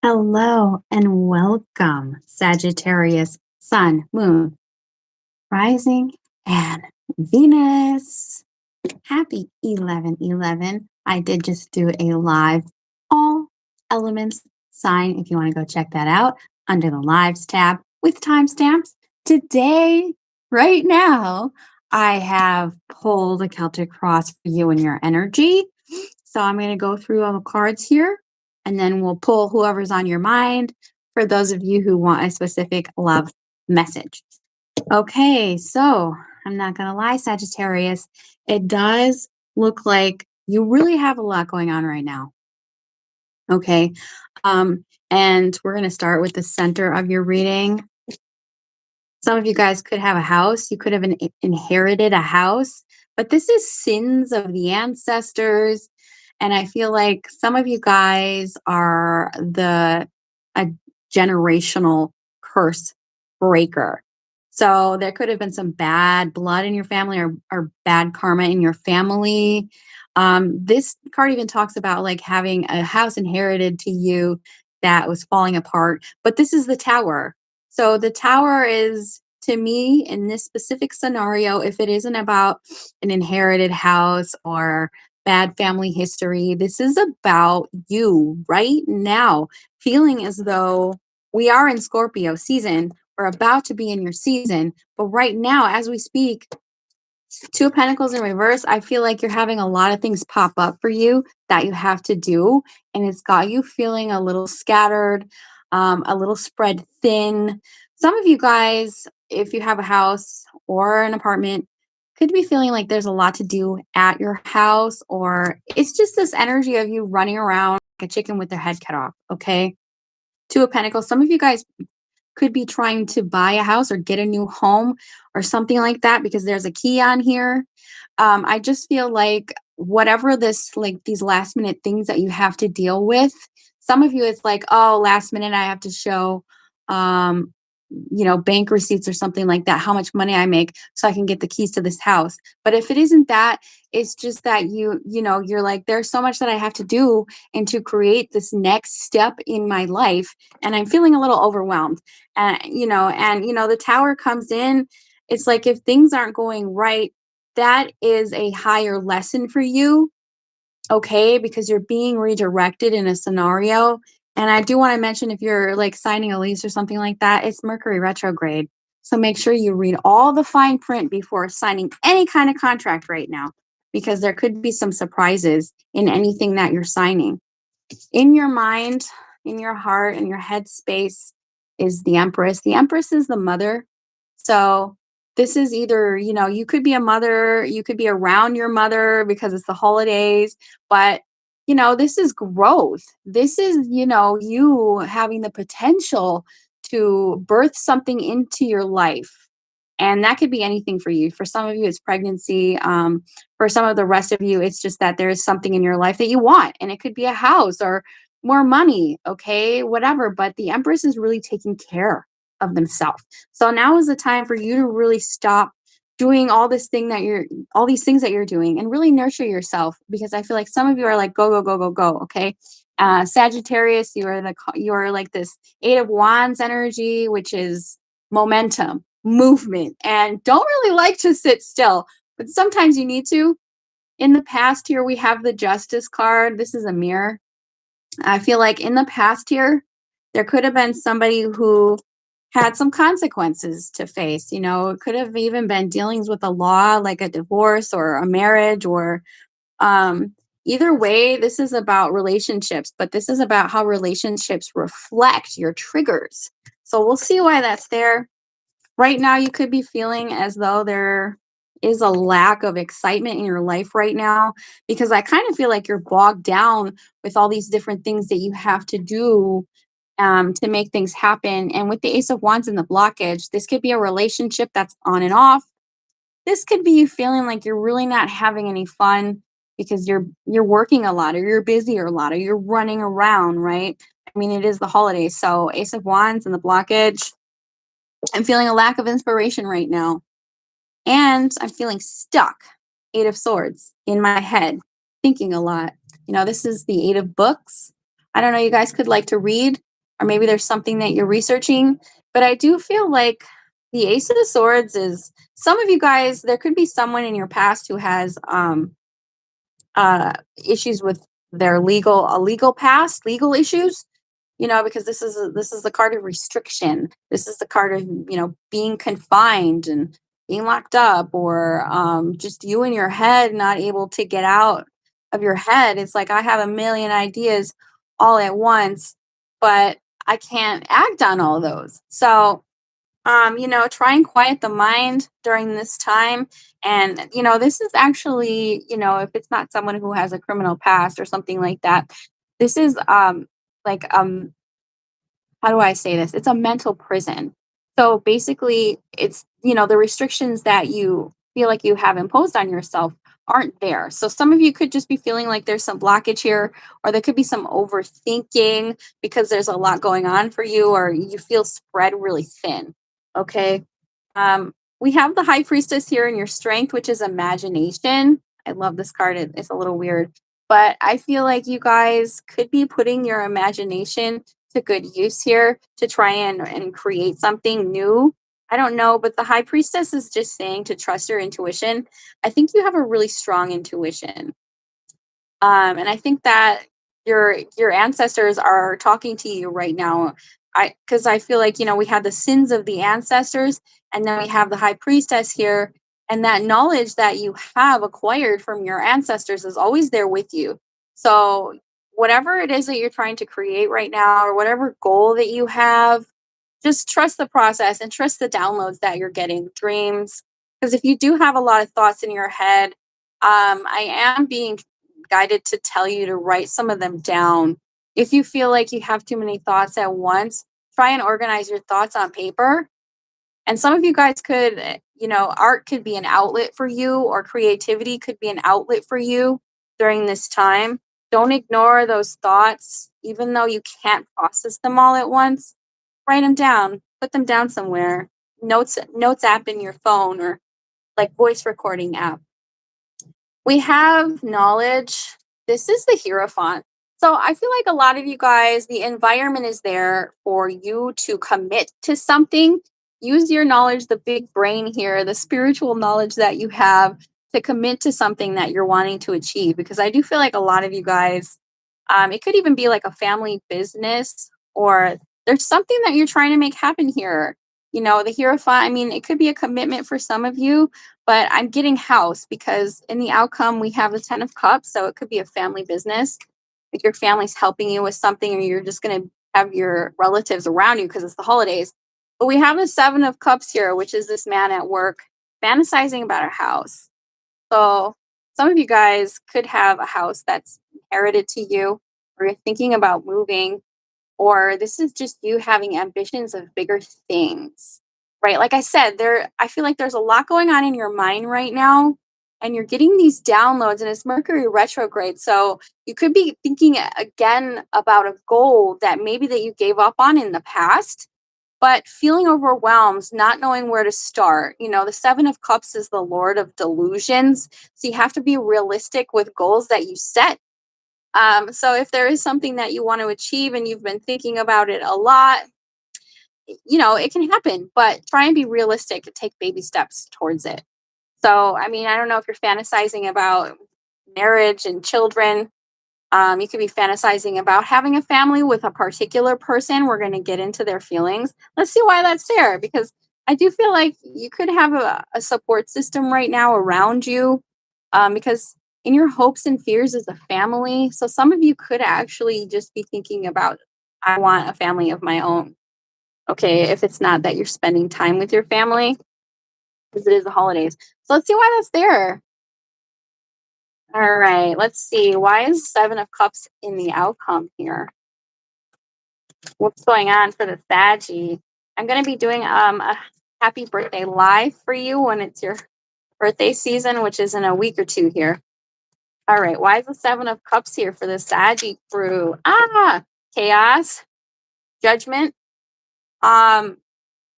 Hello and welcome, Sagittarius, Sun, Moon, Rising, and Venus. Happy 11/11. I did just do a live all elements sign if you want to go check that out under the lives tab with timestamps. Today, right now, I have pulled a Celtic cross for you and your energy. So I'm going to go through all the cards here and then we'll pull whoever's on your mind for those of you who want a specific love message. Okay, so I'm not going to lie, Sagittarius. It does look like you really have a lot going on right now. Okay. And we're going to start with the center of your reading. Some of you guys could have a house. You could have inherited a house, but this is sins of the ancestors. And I feel like some of you guys are a generational curse breaker. So there could have been some bad blood in your family or bad karma in your family. This card even talks about like having a house inherited to you that was falling apart. But this is the tower. So the tower is, to me, in this specific scenario, if it isn't about an inherited house or bad family history, this is about you right now, feeling as though we are in Scorpio season. We're about to be in your season. But right now, as we speak, Two of Pentacles in reverse, I feel like you're having a lot of things pop up for you that you have to do. And it's got you feeling a little scattered, a little spread thin. Some of you guys, if you have a house or an apartment, could be feeling like there's a lot to do at your house, or it's just this energy of you running around like a chicken with their head cut off. Okay. Two of Pentacles. Some of you guys could be trying to buy a house or get a new home or something like that because there's a key on here. I just feel like whatever this, like these last minute things that you have to deal with, some of you, it's like, oh, last minute, I have to show, um, bank receipts or something like that, how much money I make so I can get the keys to this house. But if it isn't that, it's just that you're like, there's so much that I have to do and to create this next step in my life. And I'm feeling a little overwhelmed. The tower comes in. It's like if things aren't going right, that is a higher lesson for you, okay? Because you're being redirected in a scenario. And I do want to mention if you're like signing a lease or something like that, it's Mercury retrograde. So make sure you read all the fine print before signing any kind of contract right now, because there could be some surprises in anything that you're signing. In your mind, in your heart, in your head space is the Empress. The Empress is the mother. So this is either, you could be a mother, you could be around your mother because it's the holidays, but this is growth. This is, you having the potential to birth something into your life. And that could be anything for you. For some of you, it's pregnancy. For some of the rest of you, it's just that there is something in your life that you want. And it could be a house or more money, okay, whatever. But the Empress is really taking care of themselves. So now is the time for you to really stop doing all these things that you're doing and really nurture yourself, because I feel like some of you are like, go, go, go, go, go. Okay. Sagittarius, you are like this Eight of Wands energy, which is momentum, movement, and don't really like to sit still, but sometimes you need to. In the past here, we have the Justice card. This is a mirror. I feel like in the past here, there could have been somebody who had some consequences to face. It could have even been dealings with the law, like a divorce or a marriage, or either way, this is about relationships, but this is about how relationships reflect your triggers. So we'll see why that's there. Right now, you could be feeling as though there is a lack of excitement in your life right now, because I kind of feel like you're bogged down with all these different things that you have to do to make things happen. And with the Ace of Wands and the blockage, this could be a relationship that's on and off. This could be you feeling like you're really not having any fun because you're working a lot, or you're busy or a lot, or you're running around, right? I mean, it is the holidays. So Ace of Wands and the blockage, I'm feeling a lack of inspiration right now. And I'm feeling stuck. Eight of Swords in my head, thinking a lot. This is the Eight of Books. I don't know, you guys could like to read. or maybe there's something that you're researching. But I do feel like the Ace of Swords is some of you guys, there could be someone in your past who has uh issues with their legal past, legal issues, because this is the card of restriction. This is the card of, being confined and being locked up, or just you in your head not able to get out of your head. It's like I have a million ideas all at once, but I can't act on all those. So try and quiet the mind during this time. And, this is actually, if it's not someone who has a criminal past or something like that, this is like how do I say this? It's a mental prison. So basically, it's, the restrictions that you feel like you have imposed on yourself aren't there. So some of you could just be feeling like there's some blockage here, or there could be some overthinking because there's a lot going on for you, or you feel spread really thin. Okay. We have the High Priestess here in your strength, which is imagination. I love this card. It's a little weird, but I feel like you guys could be putting your imagination to good use here to try and create something new. I don't know, but the High Priestess is just saying to trust your intuition. I think you have a really strong intuition. And I think that your ancestors are talking to you right now. I feel like, we have the sins of the ancestors, and then we have the High Priestess here, and that knowledge that you have acquired from your ancestors is always there with you. So whatever it is that you're trying to create right now, or whatever goal that you have, just trust the process and trust the downloads that you're getting, dreams. Because if you do have a lot of thoughts in your head, I am being guided to tell you to write some of them down. If you feel like you have too many thoughts at once, try and organize your thoughts on paper. And some of you guys could, art could be an outlet for you, or creativity could be an outlet for you during this time. Don't ignore those thoughts, even though you can't process them all at once. Write them down, put them down somewhere. Notes app in your phone, or like voice recording app. We have knowledge. This is the Hierophant. So I feel like a lot of you guys, the environment is there for you to commit to something. Use your knowledge, the big brain here, the spiritual knowledge that you have, to commit to something that you're wanting to achieve. Because I do feel like a lot of you guys, it could even be like a family business, or there's something that you're trying to make happen here. The Hierophant, I mean, it could be a commitment for some of you, but I'm getting house because in the outcome we have the 10 of cups. So it could be a family business. Like your family's helping you with something, or you're just going to have your relatives around you because it's the holidays. But we have the 7 of cups here, which is this man at work fantasizing about a house. So some of you guys could have a house that's inherited to you, or you're thinking about moving, or this is just you having ambitions of bigger things. Right? Like I said, I feel like there's a lot going on in your mind right now, and you're getting these downloads, and it's Mercury retrograde. So you could be thinking again about a goal that maybe that you gave up on in the past, but feeling overwhelmed, not knowing where to start. The 7 of cups is the lord of delusions. So you have to be realistic with goals that you set. So if there is something that you want to achieve and you've been thinking about it a lot, it can happen, but try and be realistic and take baby steps towards it. So, I mean, I don't know if you're fantasizing about marriage and children. You could be fantasizing about having a family with a particular person. We're going to get into their feelings. Let's see why that's there, because I do feel like you could have a support system right now around you, because in your hopes and fears is a family. So some of you could actually just be thinking about, I want a family of my own. Okay, if it's not that you're spending time with your family, because it is the holidays. So let's see why that's there. All right, let's see. Why is 7 of Cups in the outcome here? What's going on for the Saggy? I'm going to be doing a happy birthday live for you when it's your birthday season, which is in a week or two here. All right, why is the 7 of Cups here for the Saggy crew? Chaos, judgment. Um,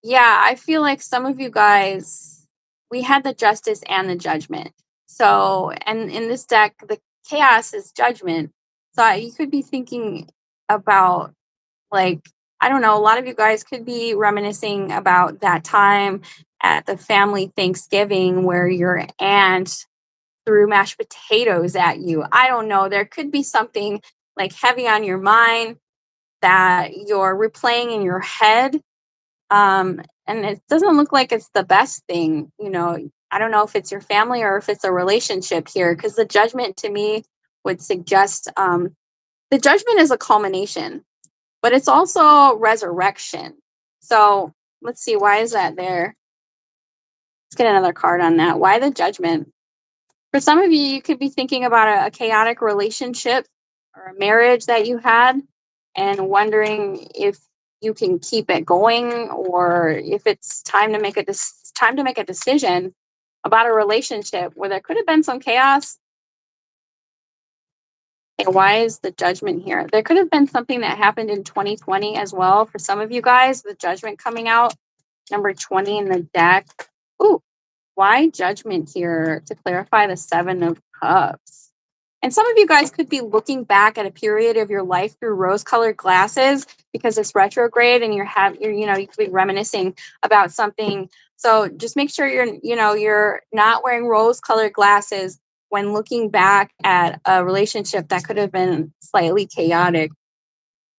Yeah, I feel like some of you guys, we had the justice and the judgment. So, and in this deck, the chaos is judgment. So you could be thinking about like I don't know, a lot of you guys could be reminiscing about that time at the family Thanksgiving where your aunt threw mashed potatoes at you. I don't know. There could be something like heavy on your mind that you're replaying in your head. And it doesn't look like it's the best thing. I don't know if it's your family or if it's a relationship here, because the judgment to me would suggest the judgment is a culmination, but it's also resurrection. So let's see, why is that there? Let's get another card on that. Why the judgment? For some of you, you could be thinking about a chaotic relationship or a marriage that you had and wondering if you can keep it going or if it's time to make time to make a decision about a relationship where there could have been some chaos. And why is the judgment here? There could have been something that happened in 2020 as well. For some of you guys, the judgment coming out, number 20 in the deck. Ooh, why judgment here to clarify the Seven of Cups? And some of you guys could be looking back at a period of your life through rose-colored glasses because it's retrograde and you could be reminiscing about something. So just make sure you're not wearing rose-colored glasses when looking back at a relationship that could have been slightly chaotic.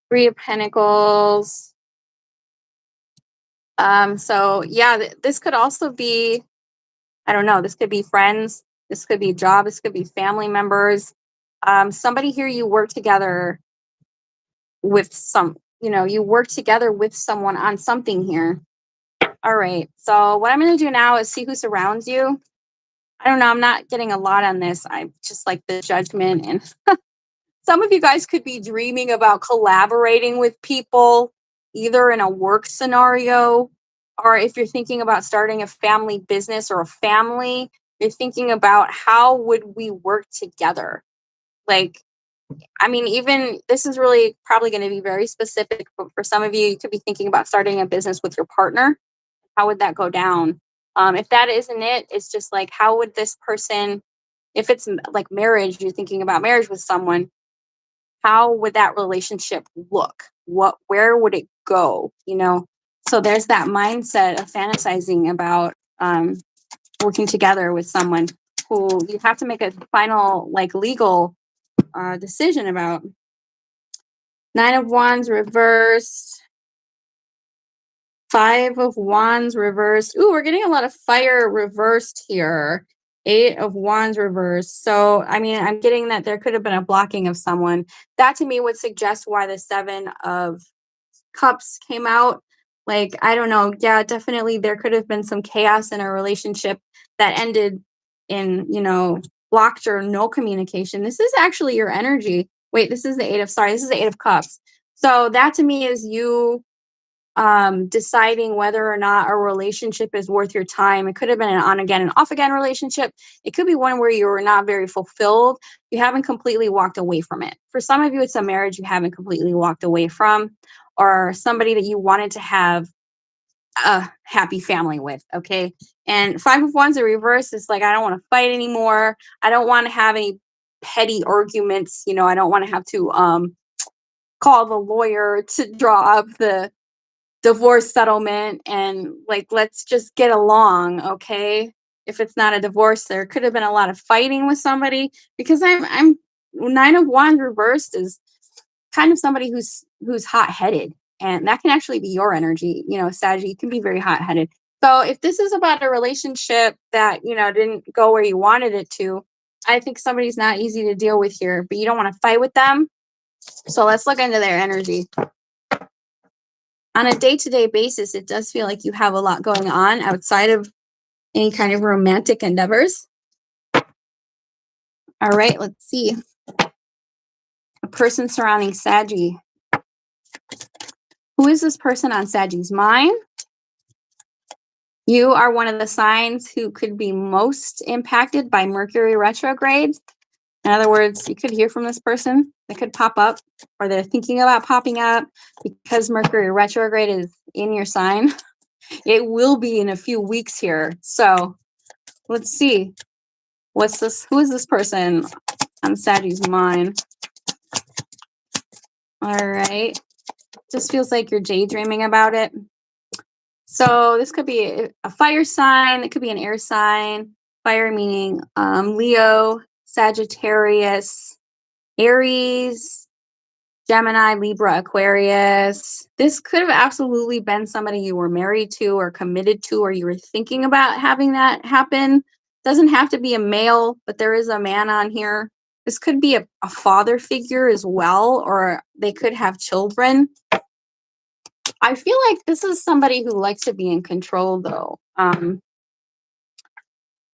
Three of Pentacles. So yeah, this could also be, I don't know, this could be friends, this could be job, this could be family members. Somebody here you work together with you work together with someone on something here. All right. So what I'm going to do now is see who surrounds you. I don't know. I'm not getting a lot on this. I just like the judgment. And some of you guys could be dreaming about collaborating with people, either in a work scenario, or if you're thinking about starting a family business or a family, you're thinking about how would we work together? Like, I mean, even this is really probably going to be very specific, but for some of you, you could be thinking about starting a business with your partner. How would that go down? If that isn't it, it's just like, how would this person, if it's like marriage, you're thinking about marriage with someone, how would that relationship look? Where would it go? So there's that mindset of fantasizing about working together with someone who you have to make a final, like, legal decision about. Nine of Wands reversed. Five of Wands reversed. Ooh, we're getting a lot of fire reversed here. Eight of Wands reversed. So, I mean, I'm getting that there could have been a blocking of someone. That to me would suggest why the Seven of Cups came out. Like, I don't know. Yeah, definitely there could have been some chaos in a relationship that ended in, blocked or no communication. This is actually your energy. Wait, this is the Eight of Cups. So that to me is you deciding whether or not a relationship is worth your time. It could have been an on again and off again relationship. It could be one where you were not very fulfilled. You haven't completely walked away from it. For some of you, it's a marriage you haven't completely walked away from, or somebody that you wanted to have a happy family with. Okay. And Five of Wands in reverse is like, I don't want to fight anymore. I don't want to have any petty arguments. I don't want to have to call the lawyer to draw up the divorce settlement and, like, let's just get along. Okay. If it's not a divorce, there could have been a lot of fighting with somebody, because I'm Nine of Wands reversed is kind of somebody who's hot-headed, and that can actually be your energy. Saggy, you can be very hot-headed. So if this is about a relationship that didn't go where you wanted it to, I think somebody's not easy to deal with here, but you don't want to fight with them. So let's look into their energy. On a day-to-day basis, it does feel like you have a lot going on outside of any kind of romantic endeavors. All right, let's see. A person surrounding Saggy. Who is this person on Saggy's mind? You are one of the signs who could be most impacted by Mercury retrograde. In other words, you could hear from this person. They could pop up, or they're thinking about popping up, because Mercury retrograde is in your sign. It will be in a few weeks here. So let's see. What's this? Who is this person on Saggy's mind? All right. Just feels like you're daydreaming about it. So this could be a fire sign. It could be an air sign. Fire meaning Leo, Sagittarius, Aries, Gemini, Libra, Aquarius. This could have absolutely been somebody you were married to or committed to, or you were thinking about having that happen. Doesn't have to be a male, but there is a man on here. This could be a father figure as well, or they could have children. I feel like this is somebody who likes to be in control, though.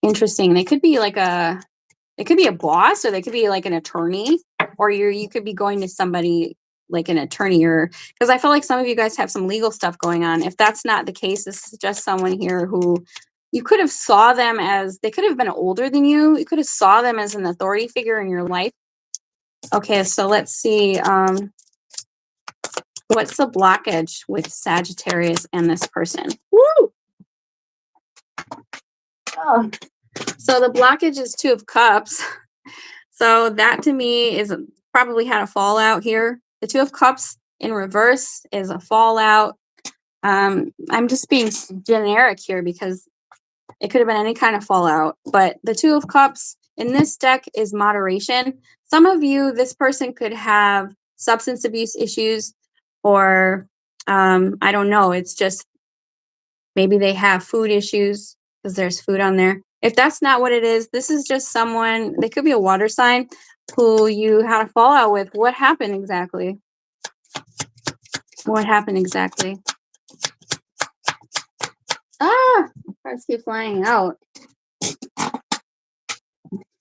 Interesting. They could be like they could be a boss, or they could be like an attorney, or you could be going to somebody like an attorney, or because I feel like some of you guys have some legal stuff going on. If that's not the case, this is just someone here who you could have saw them as, they could have been older than you. You could have saw them as an authority figure in your life. Okay, so let's see. What's the blockage with Sagittarius and this person? Woo! Oh. So the blockage is Two of Cups. So that to me is probably had a fallout here. The Two of Cups in reverse is a fallout. I'm just being generic here because it could have been any kind of fallout. But the Two of Cups in this deck is moderation. Some of you, this person could have substance abuse issues, or I don't know. It's just maybe they have food issues because there's food on there. If that's not what it is, this is just someone, they could be a water sign who you had a fallout with. What happened exactly? What happened exactly? Ah, cards keep flying out.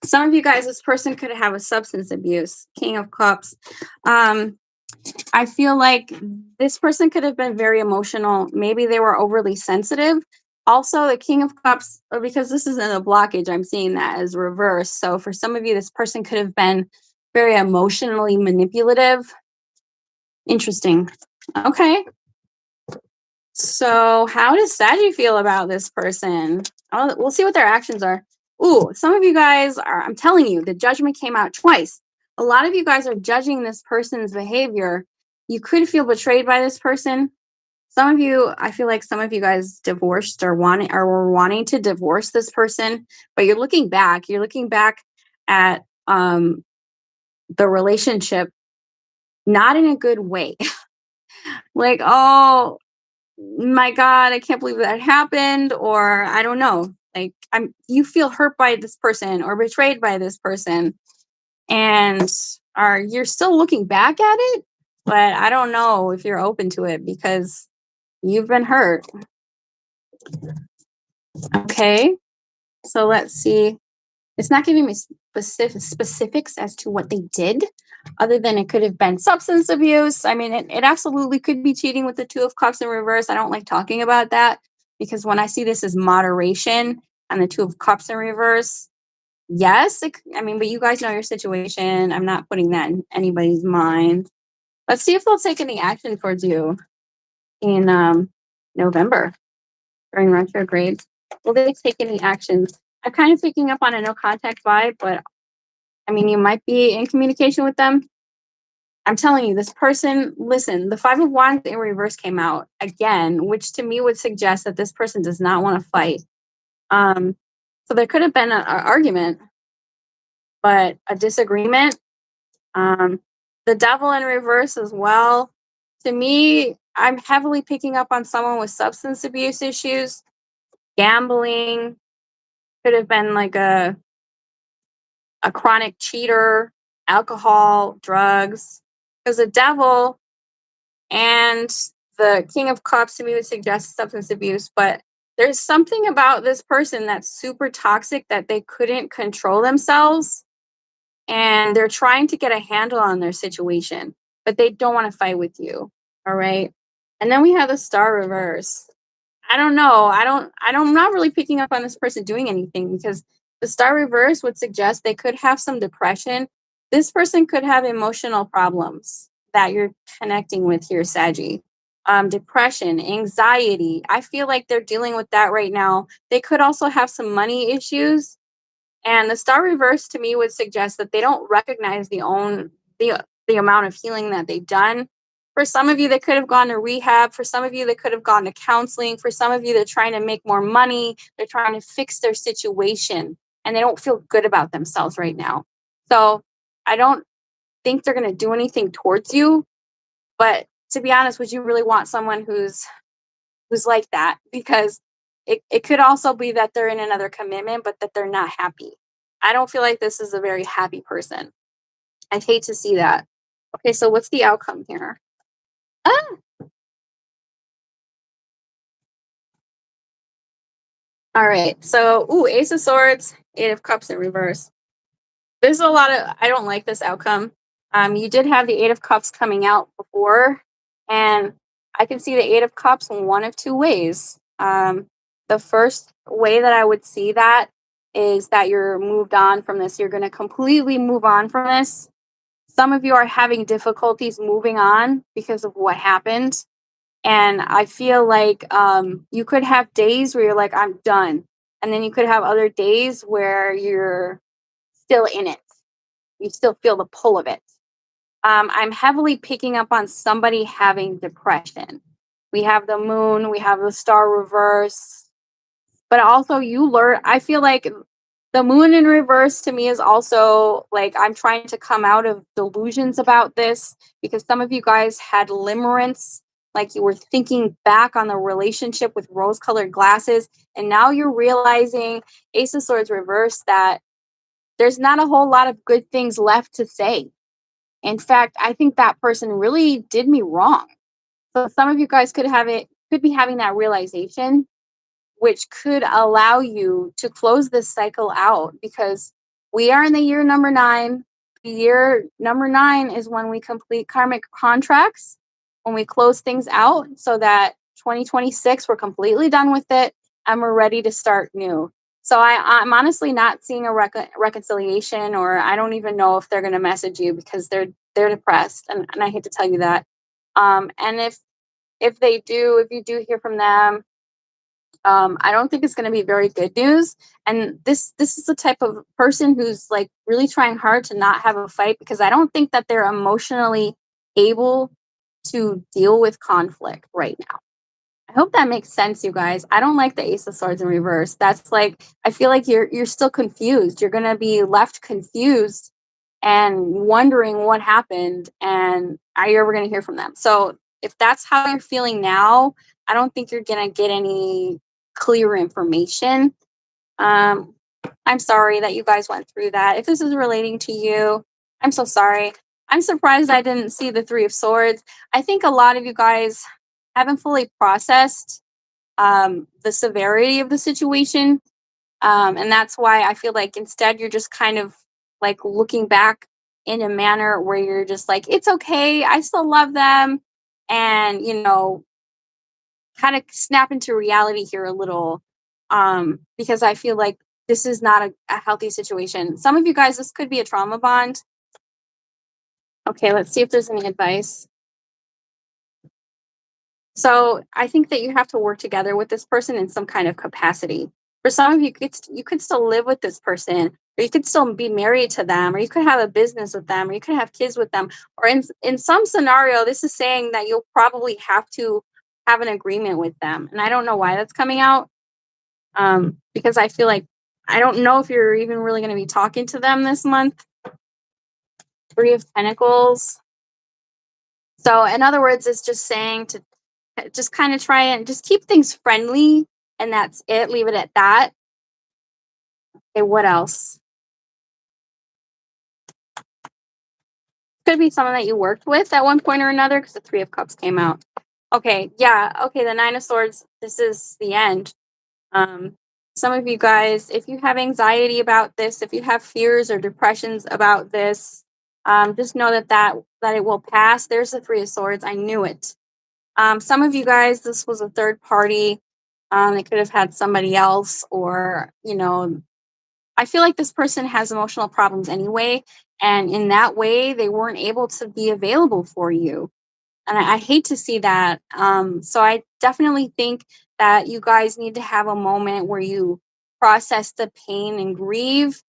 Some of you guys, this person could have a substance abuse. King of Cups. I feel like this person could have been very emotional. Maybe they were overly sensitive. Also, the King of Cups, because this is in a blockage, I'm seeing that as reverse. So for some of you, this person could have been very emotionally manipulative. Interesting. Okay. So how does Saggy feel about this person? We'll see what their actions are. Ooh, some of you guys are, I'm telling you, the judgment came out twice. A lot of you guys are judging this person's behavior. You could feel betrayed by this person. Some of you, I feel like some of you guys divorced or were wanting to divorce this person, but you're looking back at the relationship not in a good way. Like, oh my God, I can't believe that happened, or I don't know. Like, you feel hurt by this person or betrayed by this person, and you're still looking back at it, but I don't know if you're open to it because you've been hurt. Okay, so let's see. It's not giving me specifics as to what they did, other than it could have been substance abuse. I mean, it absolutely could be cheating with the Two of Cups in reverse. I don't like talking about that because when I see this as moderation and the Two of Cups in reverse, yes, I mean, but you guys know your situation. I'm not putting that in anybody's mind. Let's see if they'll take any action towards you in November during retrograde. Will they take any actions? I'm kind of picking up on a no contact vibe, but I mean, you might be in communication with them. I'm telling you, this person, listen, the Five of Wands in reverse came out again, which to me would suggest that this person does not want to fight. So there could have been an argument, but a disagreement. The Devil in reverse as well. To me, I'm heavily picking up on someone with substance abuse issues, gambling, could have been like a chronic cheater, alcohol, drugs. Because the Devil and the King of Cups to me would suggest substance abuse, but there's something about this person that's super toxic that they couldn't control themselves, and they're trying to get a handle on their situation, but they don't want to fight with you. All right. And then we have the Star reverse. I don't know. I'm not really picking up on this person doing anything because the Star reverse would suggest they could have some depression. This person could have emotional problems that you're connecting with here, Saggy. Depression, anxiety. I feel like they're dealing with that right now. They could also have some money issues. And the Star reverse to me would suggest that they don't recognize the amount of healing that they've done. For some of you, they could have gone to rehab. For some of you, they could have gone to counseling. For some of you, they're trying to make more money. They're trying to fix their situation and they don't feel good about themselves right now. So I don't think they're going to do anything towards you. But to be honest, would you really want someone who's like that? Because it could also be that they're in another commitment, but that they're not happy. I don't feel like this is a very happy person. I'd hate to see that. Okay, so what's the outcome here? Ah, all right. So, ooh, Ace of Swords, Eight of Cups in reverse. There's a lot of I don't like this outcome. You did have the Eight of Cups coming out before, and I can see the Eight of Cups in one of two ways. The first way that I would see that is that you're moved on from this. You're going to completely move on from this. Some of you are having difficulties moving on because of what happened. And I feel like you could have days where you're like, I'm done. And then you could have other days where you're still in it. You still feel the pull of it. I'm heavily picking up on somebody having depression. We have the moon, we have the star reverse, but also you learn. I feel like the moon in reverse to me is also like I'm trying to come out of delusions about this because some of you guys had limerence, like you were thinking back on the relationship with rose colored glasses, and now you're realizing, Ace of Swords reverse, that there's not a whole lot of good things left to say. In fact, I think that person really did me wrong. So some of you guys could be having that realization, which could allow you to close this cycle out because we are in the year number 9. The year number 9 is when we complete karmic contracts, when we close things out so that 2026 we're completely done with it and we're ready to start new. So I'm honestly not seeing a reconciliation, or I don't even know if they're going to message you because they're depressed, and I hate to tell you that. And if they do, if you do hear from them, I don't think it's going to be very good news. And this is the type of person who's like really trying hard to not have a fight because I don't think that they're emotionally able to deal with conflict right now. I hope that makes sense, you guys. I don't like the Ace of Swords in reverse. That's like I feel like you're still confused. You're gonna be left confused and wondering what happened, and are you ever gonna hear from them? So if that's how you're feeling now, I don't think you're gonna get any clear information. Um, I'm sorry that you guys went through that. If this is relating to you, I'm so sorry. I'm surprised I didn't see the Three of Swords. I think a lot of you guys haven't fully processed the severity of the situation. And that's why I feel like instead you're just kind of like looking back in a manner where you're just like, it's okay. I still love them. And, kind of snap into reality here a little, because I feel like this is not a healthy situation. Some of you guys, this could be a trauma bond. Okay, let's see if there's any advice. So I think that you have to work together with this person in some kind of capacity. For some of you, you could still live with this person, or you could still be married to them, or you could have a business with them, or you could have kids with them. Or in some scenario, this is saying that you'll probably have to have an agreement with them. And I don't know why that's coming out, because I feel like I don't know if you're even really going to be talking to them this month. Three of Pentacles. So in other words, it's just saying to just kind of try and just keep things friendly, and that's it. Leave it at that. Okay, what else? Could be someone that you worked with at one point or another because the Three of Cups came out. Okay, yeah, okay, the Nine of Swords, this is the end. Um, some of you guys, if you have anxiety about this, if you have fears or depressions about this, just know that it will pass. There's the Three of Swords. I knew it. Some of you guys, this was a third party. They could have had somebody else, or I feel like this person has emotional problems anyway, and in that way, they weren't able to be available for you. And I hate to see that. So I definitely think that you guys need to have a moment where you process the pain and grieve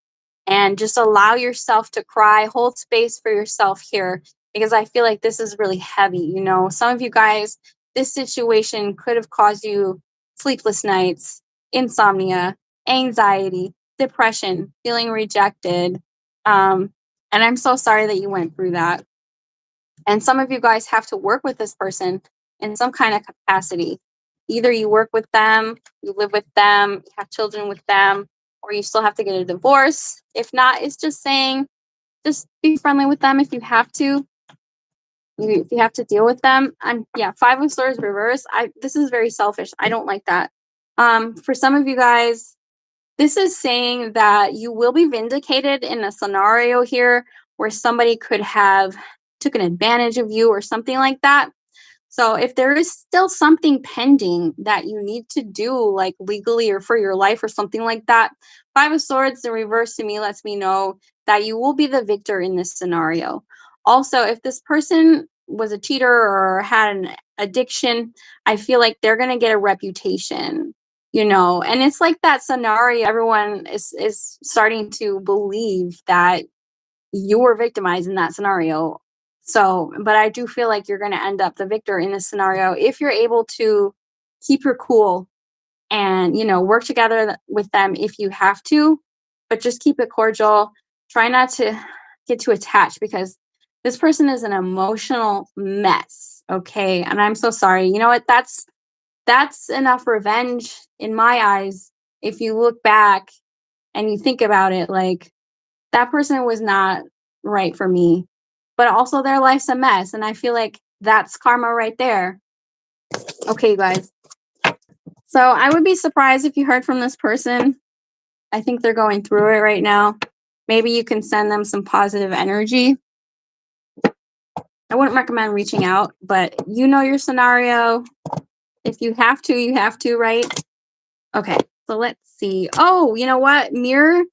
and just allow yourself to cry, hold space for yourself here. because I feel like this is really heavy. Some of you guys, this situation could have caused you sleepless nights, insomnia, anxiety, depression, feeling rejected. And I'm so sorry that you went through that. And some of you guys have to work with this person in some kind of capacity. Either you work with them, you live with them, you have children with them, or you still have to get a divorce. If not, it's just saying, just be friendly with them if you have to. If you have to deal with them. And yeah, Five of Swords reverse. This is very selfish. I don't like that. For some of you guys, this is saying that you will be vindicated in a scenario here where somebody could have taken advantage of you or something like that. So if there is still something pending that you need to do, like legally or for your life or something like that, Five of Swords in reverse to me lets me know that you will be the victor in this scenario. Also, if this person was a cheater or had an addiction, I feel like they're going to get a reputation, and it's like that scenario. Everyone is starting to believe that you were victimized in that scenario. So, but I do feel like you're going to end up the victor in this scenario if you're able to keep your cool and, work together with them if you have to, but just keep it cordial. Try not to get too attached because this person is an emotional mess. Okay. And I'm so sorry. You know what? That's enough revenge in my eyes. If you look back and you think about it, like, that person was not right for me, but also their life's a mess. And I feel like that's karma right there. Okay, you guys. So I would be surprised if you heard from this person. I think they're going through it right now. Maybe you can send them some positive energy. I wouldn't recommend reaching out, but you know your scenario. If you have to, you have to, right? Okay, so let's see. Oh, you know what? Mirror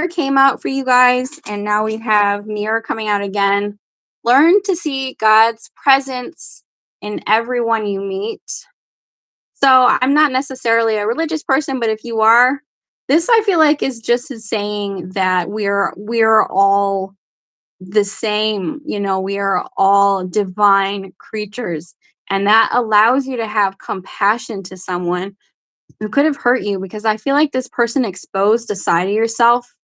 came out for you guys, and now we have Mirror coming out again. Learn to see God's presence in everyone you meet. So I'm not necessarily a religious person, but if you are, this I feel like is just as saying that we're all the same. We are all divine creatures, and that allows you to have compassion to someone who could have hurt you, because I feel like this person exposed a side of yourself,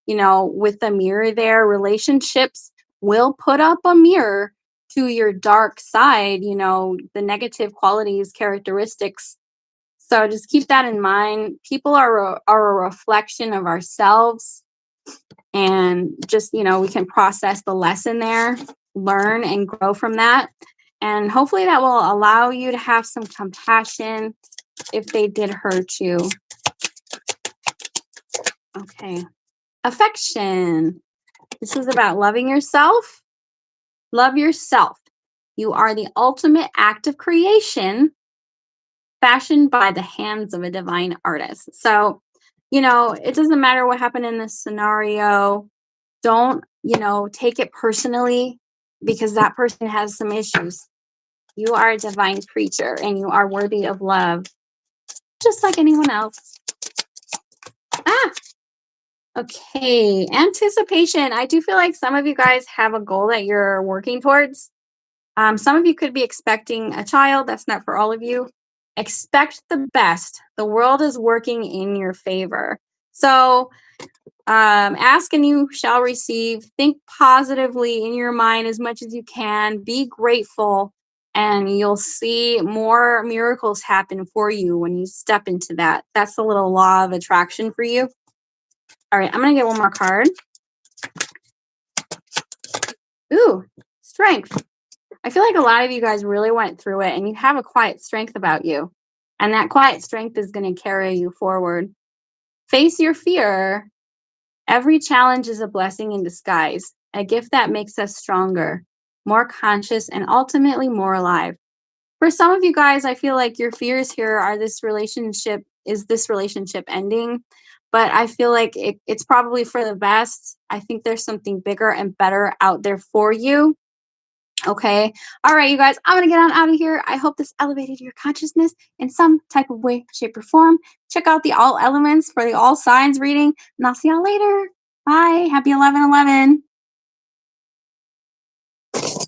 with the mirror there. Relationships will put up a mirror to your dark side, the negative qualities, characteristics. So just keep that in mind. People are a reflection of ourselves, and just, we can process the lesson there, learn and grow from that. And hopefully that will allow you to have some compassion if they did hurt you. Okay. Affection. This is about loving yourself. Love yourself. You are the ultimate act of creation fashioned by the hands of a divine artist. So, it doesn't matter what happened in this scenario. Don't, take it personally, because that person has some issues. You are a divine creature and you are worthy of love, just like anyone else. Ah, okay. Anticipation. I do feel like some of you guys have a goal that you're working towards. Some of you could be expecting a child. That's not for all of you. Expect the best. The world is working in your favor. So, ask and you shall receive. Think positively in your mind as much as you can. Be grateful, and you'll see more miracles happen for you when you step into that. That's the little law of attraction for you. All right, I'm going to get one more card. Ooh, strength. I feel like a lot of you guys really went through it, and you have a quiet strength about you. And that quiet strength is going to carry you forward. Face your fear. Every challenge is a blessing in disguise, a gift that makes us stronger, more conscious, and ultimately more alive. For some of you guys, I feel like your fears here are this relationship ending? But I feel like it's probably for the best. I think there's something bigger and better out there for you. Okay. All right, you guys, I'm going to get on out of here. I hope this elevated your consciousness in some type of way, shape, or form. Check out the all elements for the all signs reading, and I'll see y'all later. Bye. Happy 11/11.